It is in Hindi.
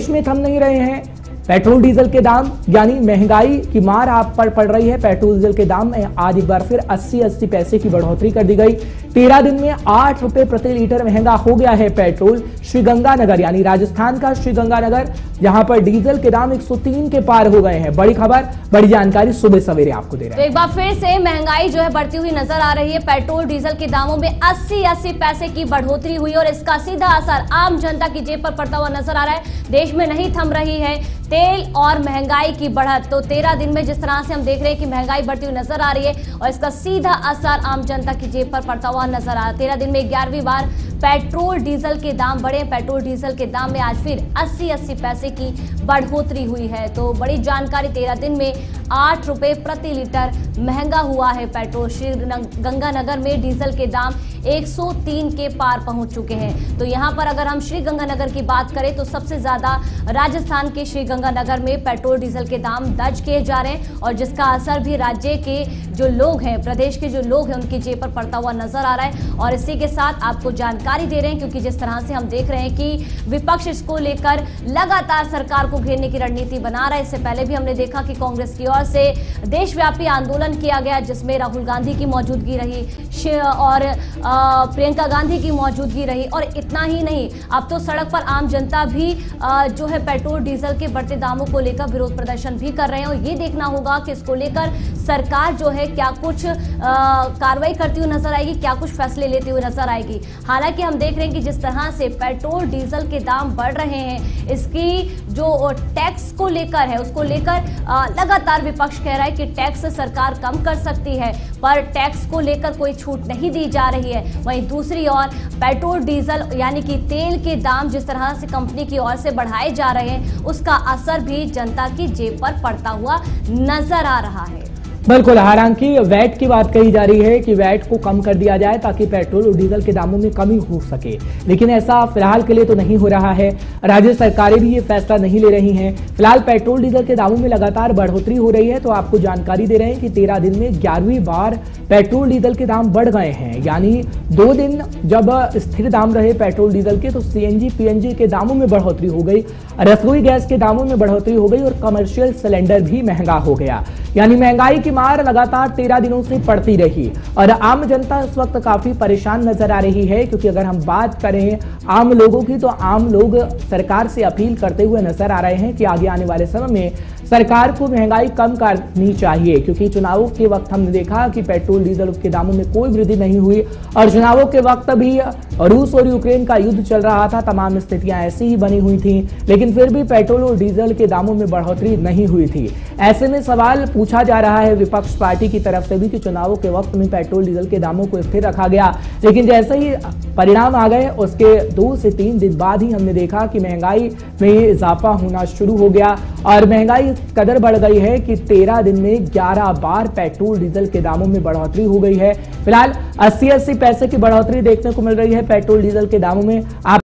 देश में थम नहीं रहे हैं पेट्रोल डीजल के दाम, यानी महंगाई की मार आप पर पड़ रही है। पेट्रोल डीजल के दाम में आज एक बार फिर 80 पैसे की बढ़ोतरी कर दी गई। 13 दिन में 8 रुपए प्रति लीटर महंगा हो गया है पेट्रोल। श्रीगंगानगर यानी राजस्थान का श्रीगंगानगर, जहां पर डीजल के दाम 103 के पार हो गए हैं। बड़ी खबर, बड़ी जानकारी सुबह सवेरे आपको दे रहे हैं। तो एक बार फिर से महंगाई जो है बढ़ती हुई नजर आ रही है। पेट्रोल डीजल के दामों में 80 पैसे की बढ़ोतरी हुई और इसका सीधा असर आम जनता की जेब पर पड़ता हुआ नजर आ रहा है। देश में नहीं थम रही है तेल और महंगाई की बढ़त। तो 13 दिन में जिस तरह से हम देख रहे हैं कि महंगाई बढ़ती हुई नजर आ रही है और इसका सीधा असर आम जनता की जेब पर पड़ता हुआ नजर आ रहा है। 13 दिन में 11वीं बार पेट्रोल डीजल के दाम बढ़े। पेट्रोल डीजल के दाम में आज फिर 80 पैसे की बढ़ोतरी हुई है। तो बड़ी जानकारी, 13 दिन में 8 रुपए प्रति लीटर महंगा हुआ है पेट्रोल। श्रीगंगानगर में डीजल के दाम 103 के पार पहुंच चुके हैं। तो यहां पर अगर हम श्रीगंगानगर की बात करें तो सबसे ज्यादा राजस्थान के श्रीगंगानगर में पेट्रोल डीजल के दाम दर्ज किए जा रहे हैं और जिसका असर भी राज्य के जो लोग हैं, प्रदेश के जो लोग हैं, उनकी जेब पर पड़ता हुआ नजर आ रहा है। और इसी के साथ आपको जानकारी दे रहे हैं, क्योंकि जिस तरह से हम देख रहे हैं कि विपक्ष इसको लेकर लगातार सरकार को घेरने की रणनीति बना रहा है। इससे पहले भी हमने देखा कि कांग्रेस की ओर से देशव्यापी आंदोलन किया गया, जिसमें राहुल गांधी की मौजूदगी रही और प्रियंका गांधी की मौजूदगी रही। और इतना ही नहीं, अब तो सड़क पर आम जनता भी जो है पेट्रोल डीजल के बढ़ते दामों को लेकर विरोध प्रदर्शन भी कर रहे हैं। और ये देखना होगा कि इसको लेकर सरकार जो है क्या कुछ कार्रवाई करती हुई नजर आएगी, क्या कुछ फैसले लेती हुई नजर आएगी। हालांकि हम देख रहे हैं कि जिस तरह से पेट्रोल डीजल के दाम बढ़ रहे हैं, इसकी जो टैक्स को लेकर है, उसको लेकर लगातार विपक्ष कह रहा है कि टैक्स सरकार कम कर सकती है, पर टैक्स को लेकर कोई छूट नहीं दी जा रही है। वहीं दूसरी ओर पेट्रोल डीजल यानी कि तेल के दाम जिस तरह से कंपनी की ओर से बढ़ाए जा रहे हैं, उसका असर भी जनता की जेब पर पड़ता हुआ नजर आ रहा है। बिल्कुल, हालांकि वैट की बात कही जा रही है कि वैट को कम कर दिया जाए ताकि पेट्रोल और डीजल के दामों में कमी हो सके, लेकिन ऐसा फिलहाल के लिए तो नहीं हो रहा है। राज्य सरकारें भी ये फैसला नहीं ले रही हैं। फिलहाल पेट्रोल डीजल के दामों में लगातार बढ़ोतरी हो रही है। तो आपको जानकारी दे रहे हैं कि 13 दिन में 11वीं बार पेट्रोल डीजल के दाम बढ़ गए हैं। यानी 2 दिन जब स्थिर दाम रहे पेट्रोल डीजल के, तो सीएनजी पीएनजी के दामों में बढ़ोतरी हो गई, रसोई गैस के दामों में बढ़ोतरी हो गई और कमर्शियल सिलेंडर भी महंगा हो गया। यानी महंगाई की मार लगातार 13 दिनों से पड़ती रही और आम जनता इस वक्त काफी परेशान नजर आ रही है। क्योंकि अगर हम बात करें आम लोगों की, तो आम लोग सरकार से अपील करते हुए नजर आ रहे हैं कि आगे आने वाले समय में सरकार को महंगाई कम करनी चाहिए। क्योंकि चुनावों के वक्त हमने देखा कि पेट्रोल डीजल के दामों में कोई वृद्धि नहीं हुई और चुनावों के वक्त भी रूस और यूक्रेन का युद्ध चल रहा था, तमाम स्थितियां ऐसी ही बनी हुई थी, लेकिन फिर भी पेट्रोल और डीजल के दामों में बढ़ोतरी नहीं हुई थी। ऐसे में सवाल पूछा जा रहा है विपक्ष पार्टी की तरफ से भी कि चुनावों के वक्त में पेट्रोल डीजल के दामों को स्थिर रखा गया, लेकिन जैसे ही परिणाम आ गए उसके 2 से 3 दिन बाद ही हमने देखा कि महंगाई में इजाफा होना शुरू हो गया और महंगाई कदर बढ़ गई है कि 13 दिन में 11 बार पेट्रोल डीजल के दामों में बढ़ोतरी हो गई है। फिलहाल 80 पैसे की बढ़ोतरी देखने को मिल रही है पेट्रोल डीजल के दामों में। आप